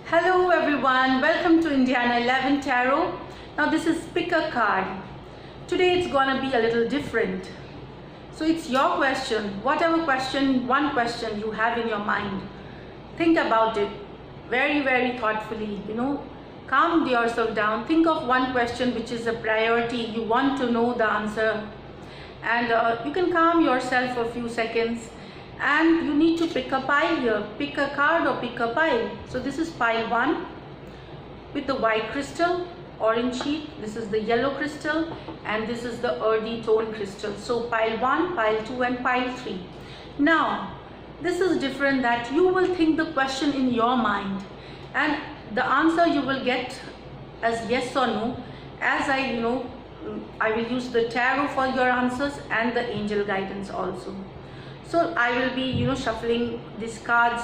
Hello everyone, welcome to Indiana 11 Tarot. Now this is pick a card. Today it's gonna be a little different. So it's your question, whatever question, one question you have in your mind. Think about it very thoughtfully, calm yourself down. Think of one question which is a priority, you want to know the answer. And you can calm yourself for a few seconds. And you need to pick a pile here. Pick a card or pick a pile. So this is pile 1 with the white crystal, orange sheet. This is the yellow crystal and this is the earthy tone crystal. So pile 1, pile 2 and pile 3. Now this is different, that you will think the question in your mind and the answer you will get as yes or no, as I will use the tarot for your answers and the angel guidance also. So I will be shuffling these cards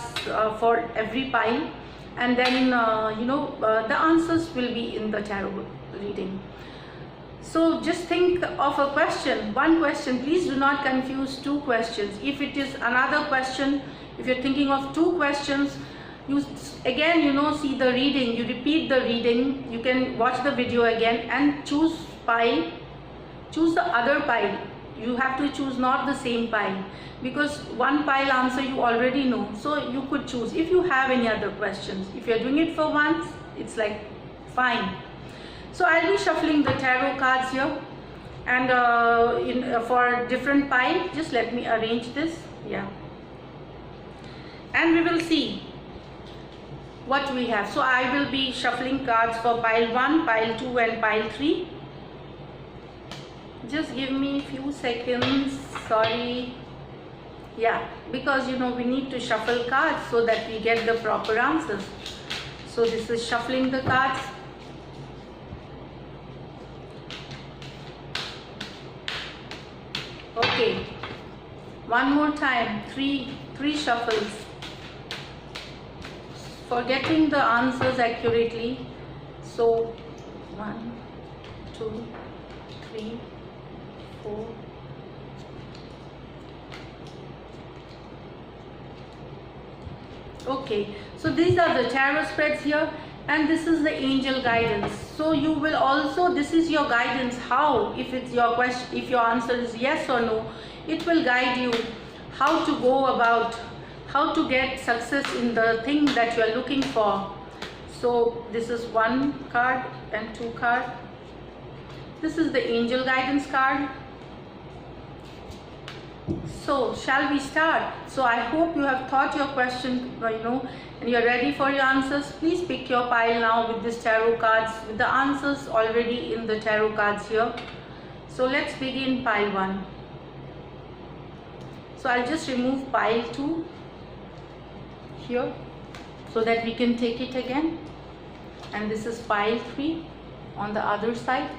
for every pile, and then the answers will be in the tarot reading. So just think of a question, one question. Please do not confuse two questions. If it is another question, if you're thinking of two questions, you again see the reading, you repeat the reading, you can watch the video again and choose pile, choose the other pile. You have to choose not the same pile, because one pile answer you already know, so you could choose if you have any other questions. If you're doing it for once, it's like fine. So I'll be shuffling the tarot cards here, and for different pile, just let me arrange this, yeah, and we will see what we have. So I will be shuffling cards for pile 1, pile 2 and pile 3. Just give me a few seconds, sorry. Yeah, because we need to shuffle cards so that we get the proper answers. So this is shuffling the cards. Okay, one more time, three shuffles for getting the answers accurately. So 1, 2, 3, 4. Okay, so these are the tarot spreads here, and this is the angel guidance. So you will also, this is your guidance, how, if it's your question, if your answer is yes or no, it will guide you how to go about, how to get success in the thing that you are looking for. So this is 1 card and 2 card. This is the angel guidance card. So shall we start? So I hope you have thought your question, and you're ready for your answers. Please pick your pile now with this tarot cards, with the answers already in the tarot cards here. So let's begin pile 1. So I'll just remove pile 2 here so that we can take it again. And this is pile 3 on the other side.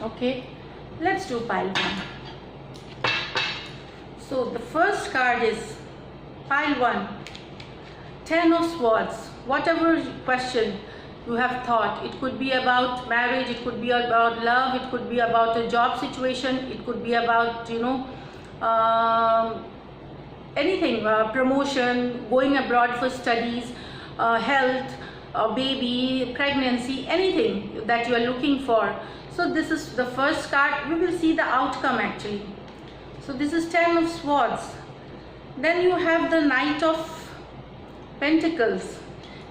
Okay, let's do pile 1. So the first card is pile 1, 10 of Swords. Whatever question you have thought, it could be about marriage, it could be about love, it could be about a job situation, it could be about anything, promotion, going abroad for studies, health, baby, pregnancy, anything that you are looking for. So this is the first card. We will see the outcome actually. So this is 10 of Swords. Then you have the Knight of Pentacles,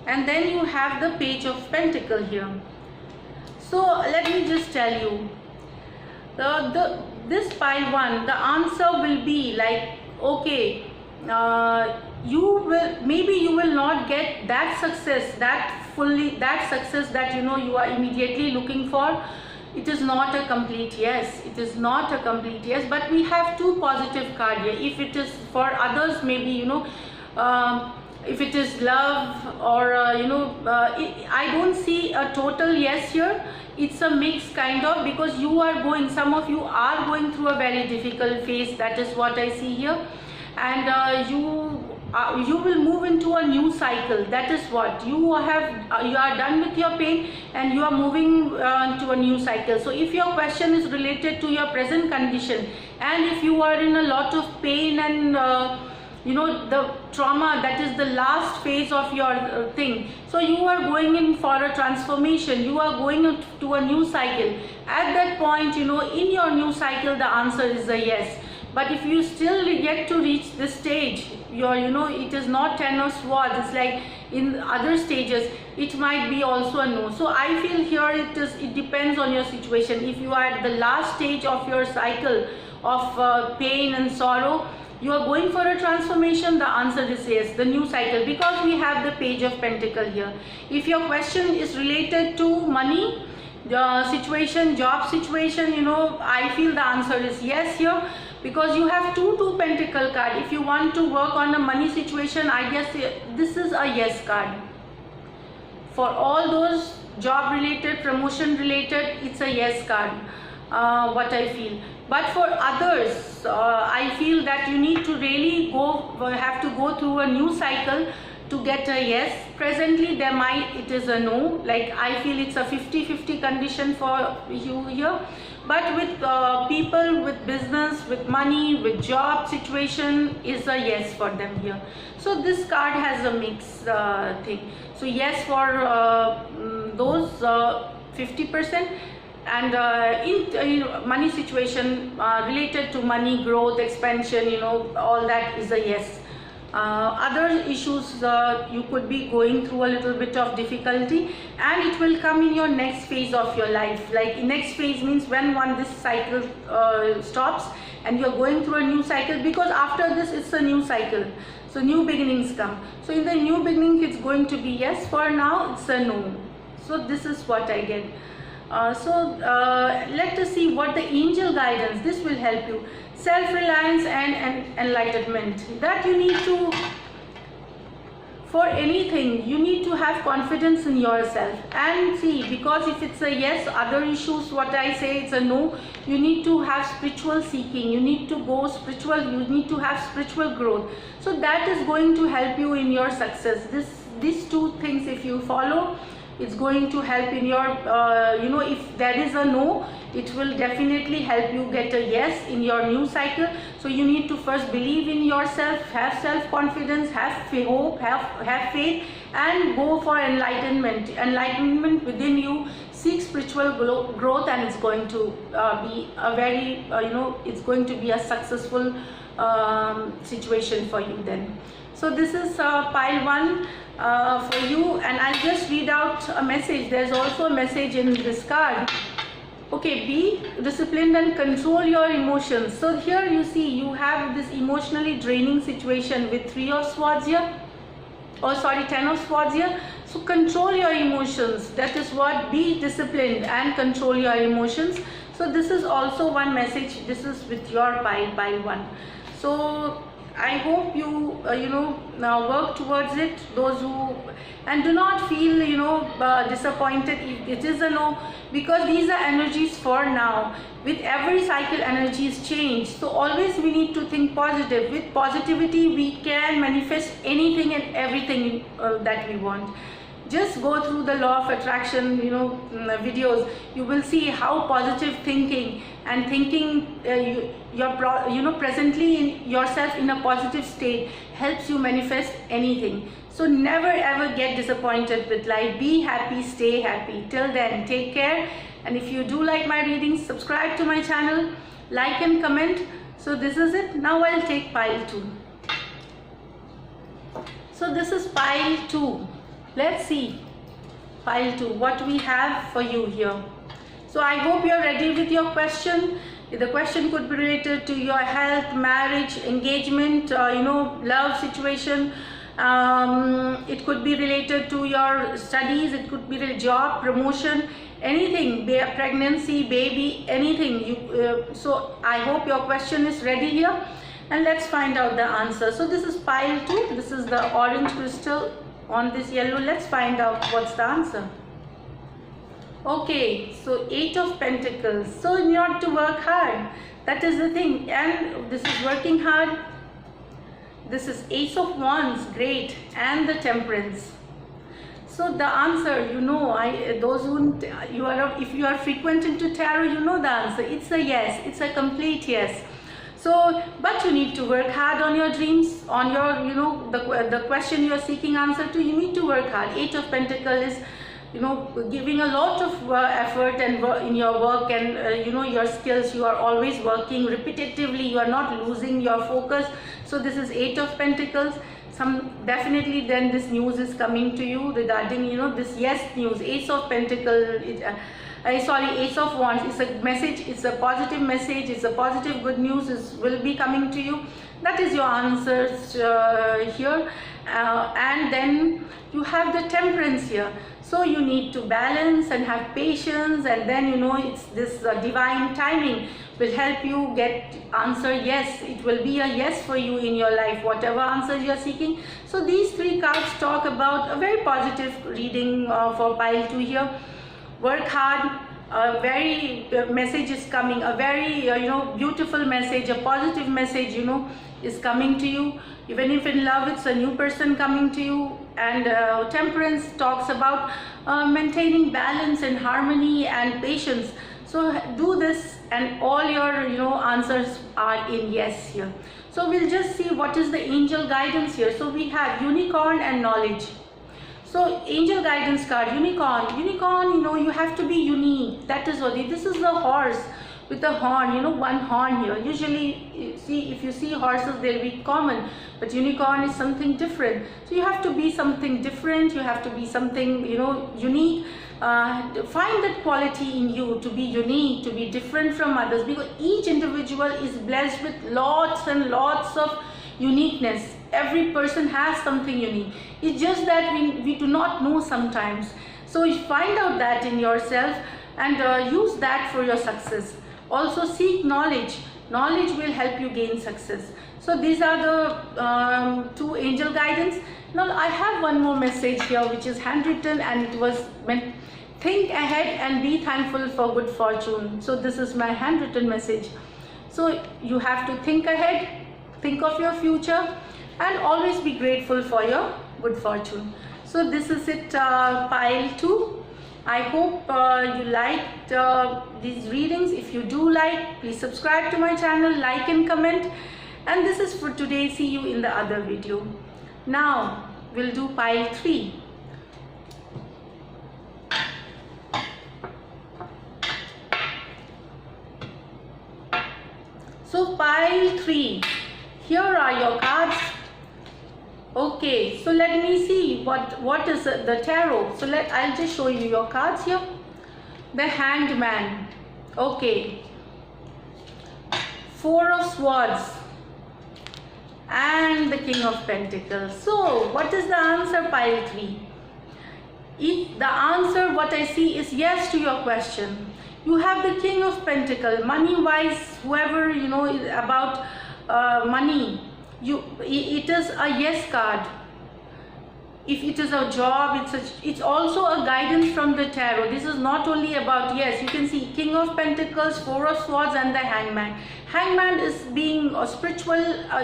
and then you have the Page of Pentacle here. So let me just tell you, this pile 1, the answer will be like, okay, you will not get that success, that success that you are immediately looking for. It is not a complete yes. It is not a complete yes, but we have 2 positive cards here. If it is for others, maybe if it is love or I don't see a total yes here. It's a mix kind of, because some of you are going through a very difficult phase. That is what I see here, and you will move into a new cycle. That is what you are done with your pain and you are moving into a new cycle. So if your question is related to your present condition, and if you are in a lot of pain and you know, the trauma, that is the last phase of your thing. So you are going in for a transformation, you are going to a new cycle. At that point, you know, in your new cycle, the answer is a yes. But if you still yet to reach this stage, you know, it is not 10 of swords, it's like in other stages, it might be also a no. So I feel here it depends on your situation. If you are at the last stage of your cycle of pain and sorrow, you are going for a transformation, the answer is yes, the new cycle, because we have the Page of Pentacles here. If your question is related to money, the situation, job situation, you know, I feel the answer is yes here, because you have two pentacle card. If you want to work on a money situation, I guess this is a yes card. For all those job related, promotion related, it's a yes card, what I feel. But for others, I feel that you need to really have to go through a new cycle to get a yes. Presently it is a no. Like I feel it's a 50-50 condition for you here. But with people, with business, with money, with job situation, is a yes for them here. So this card has a mixed thing. So yes for those 50%. And in money situation related to money, growth, expansion, you know, all that is a yes. Other issues, you could be going through a little bit of difficulty, and it will come in your next phase of your life. Like next phase means when this cycle stops and you're going through a new cycle, because after this it's a new cycle, so new beginnings come. So in the new beginning it's going to be yes. For now it's a no. So this is what I get. Let us see what the angel guidance, this will help you. Self-reliance and enlightenment, that you need to, for anything, you need to have confidence in yourself. And see, because if it's a yes, other issues, what I say, it's a no, you need to have spiritual seeking, you need to go spiritual, you need to have spiritual growth. So that is going to help you in your success. These two things, if you follow, it's going to help in your, you know, if there is a no, it will definitely help you get a yes in your new cycle. So you need to first believe in yourself, have self-confidence, have hope, have faith, and go for enlightenment. Enlightenment within you, seek spiritual growth, and it's going to be a very, you know, it's going to be a successful situation for you then. So this is pile 1 for you, and I'll just read out a message. There's also a message in this card. Okay, be disciplined and control your emotions. So here you see you have this emotionally draining situation with 3 of swords here. Oh sorry, 10 of swords here. So control your emotions. That is what, be disciplined and control your emotions. So this is also one message. This is with your pile 1. So I hope you you know, now work towards it. Those who, and do not feel, you know, disappointed if it is a no, because these are energies for now. With every cycle, energies change. So always we need to think positive. With positivity, we can manifest anything and everything that we want. Just go through the law of attraction, you know, videos. You will see how positive thinking and thinking you know, presently in yourself in a positive state helps you manifest anything. So never ever get disappointed with life. Be happy, stay happy. Till then, take care. And if you do like my readings, subscribe to my channel, like and comment. So this is it. Now I'll take pile 2. So this is pile 2. Let's see pile 2 what we have for you here. So I hope you're ready with your question. The question could be related to your health, marriage, engagement, you know, love situation. It could be related to your studies. It could be a job, promotion, anything, pregnancy, baby, anything. So I hope your question is ready here, and let's find out the answer. So this is pile 2. This is the orange crystal on this yellow. Let's find out what's the answer. Okay, so 8 of Pentacles. So you have to work hard. That is the thing. And this is working hard. This is Ace of Wands, great, and the Temperance. So the answer, you know, those who if you are frequent into tarot, you know the answer. It's a yes. It's a complete yes. So, but you need to work hard on your dreams, on your, you know, the question you are seeking answer to. You need to work hard. Eight of Pentacles is, you know, giving a lot of effort and in your work, and you know, your skills. You are always working repetitively. You are not losing your focus. So this is Eight of Pentacles. Definitely then this news is coming to you regarding, you know, this yes news. Ace of Pentacles, Ace of Wands. It's a message. It's a positive message. It's a positive good news will be coming to you. That is your answers here. And then you have the Temperance here. So you need to balance and have patience, and then, you know, it's this divine timing will help you get answer yes. It will be a yes for you in your life, whatever answers you are seeking. So these three cards talk about a very positive reading for pile 2 here. Work hard. A very message is coming, a very you know, beautiful message, a positive message, you know, is coming to you. Even if in love, it's a new person coming to you. And Temperance talks about maintaining balance and harmony and patience. So do this, and all your, you know, answers are in yes here. So we'll just see what is the angel guidance here. So we have Unicorn and Knowledge. So angel guidance card, unicorn, you know, you have to be unique. That is what this is, the horse with a horn, you know, one horn here. Usually, see, if you see horses, they'll be common, but unicorn is something different. So you have to be something different. You have to be something, you know, unique. Find that quality in you to be unique, to be different from others, because each individual is blessed with lots and lots of uniqueness. Every person has something unique. It's just that we do not know sometimes. So you find out that in yourself and use that for your success. Also seek knowledge. Knowledge will help you gain success. So these are the 2 angel guidance. Now I have one more message here, which is handwritten, and it was meant, think ahead and be thankful for good fortune. So this is my handwritten message. So you have to think ahead, think of your future, and always be grateful for your good fortune. So this is it, pile 2. I hope you liked these readings. If you do like, please subscribe to my channel, like and comment. And this is for today. See you in the other video. Now we'll do pile 3. So pile 3, here are your cards. Okay, so let me see what is the tarot. So I'll just show you your cards here. The Hanged Man. Okay. 4 of Swords and the King of Pentacles. So what is the answer, pile 3? If the answer, what I see, is yes to your question. You have the King of Pentacles. Money wise, whoever, you know, about money, it is a yes card. If it is a job, it's also a guidance from the tarot. This is not only about yes. You can see King of Pentacles, 4 of Swords, and the Hangman. Hangman is being spiritual,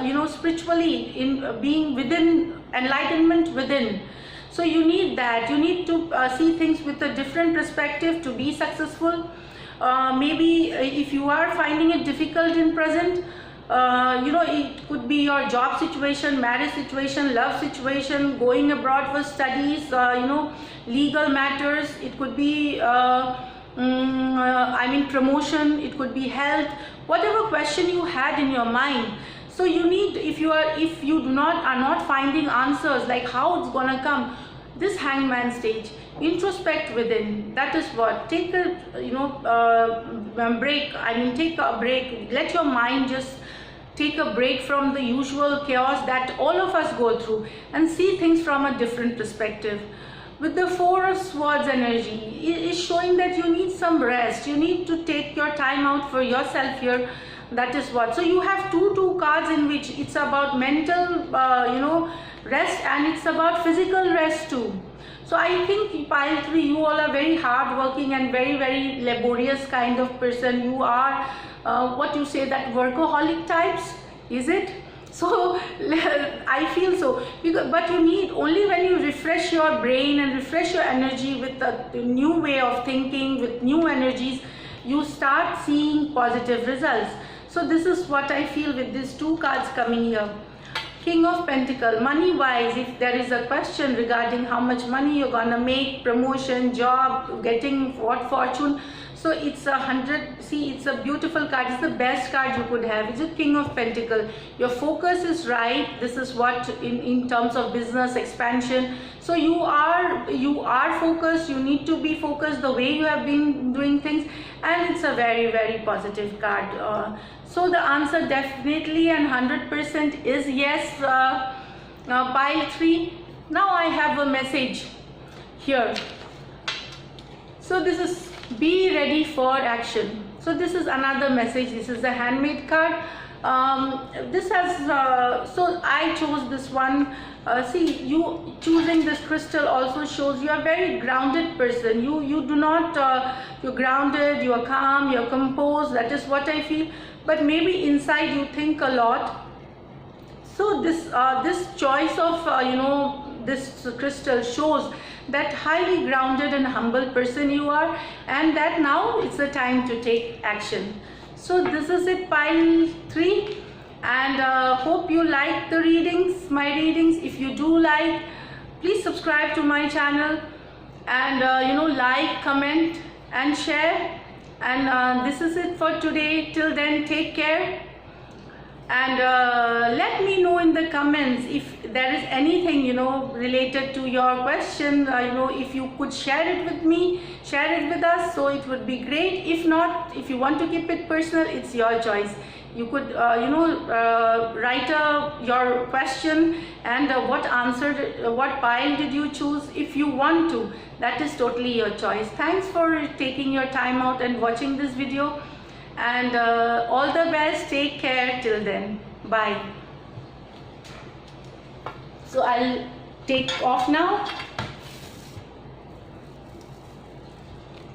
you know, spiritually in being within, enlightenment within. So you need that. You need to see things with a different perspective to be successful. Maybe if you are finding it difficult in present, you know, it could be your job situation, marriage situation, love situation, going abroad for studies, you know, legal matters. It could be I mean promotion, it could be health, whatever question you had in your mind. So you need, if you are not finding answers, like how it's gonna come, this Hangman stage, introspect within. That is what, take a, you know, break. I mean, take a break. Let your mind just take a break from the usual chaos that all of us go through, and see things from a different perspective. With the 4 of Swords energy, it is showing that you need some rest. You need to take your time out for yourself here. That is what. So you have two cards in which it's about mental, you know, rest, and it's about physical rest too. So I think pile 3, you all are very hardworking and very, very laborious kind of person. You are what you say, that workaholic types, is it? So I feel so. But you need, only when you refresh your brain and refresh your energy with a new way of thinking, with new energies, you start seeing positive results. So this is what I feel with these two cards coming here. King of Pentacle, money wise, if there is a question regarding how much money you're gonna make, promotion, job, getting what fortune, so it's 100. See, it's a beautiful card. It's the best card you could have. It's a King of Pentacle. Your focus is right. This is what in terms of business expansion. So you are focused. You need to be focused the way you have been doing things, and it's a very, very positive card. So the answer definitely and 100% is yes. Pile 3. Now I have a message here. So this is be ready for action. So this is another message. This is the handmade card. This has so I chose this one. See, you choosing this crystal also shows you are a very grounded person. You do not you're grounded, you are calm, you're composed. That is what I feel. But maybe inside you think a lot. So this choice of this crystal shows that highly grounded and humble person you are, and that now it's the time to take action. So this is it, pile 3, and hope you like the readings, my readings. If you do like, please subscribe to my channel, and like, comment and share. And this is it for today. Till then, take care. And let me know in the comments if there is anything related to your question. If you could share it with me, share it with us, so it would be great. If not, if you want to keep it personal, it's your choice. You could write your question and what pile did you choose. If you want to, that is totally your choice. Thanks for taking your time out and watching this video. And all the best. Take care till then. Bye. So I'll take off now.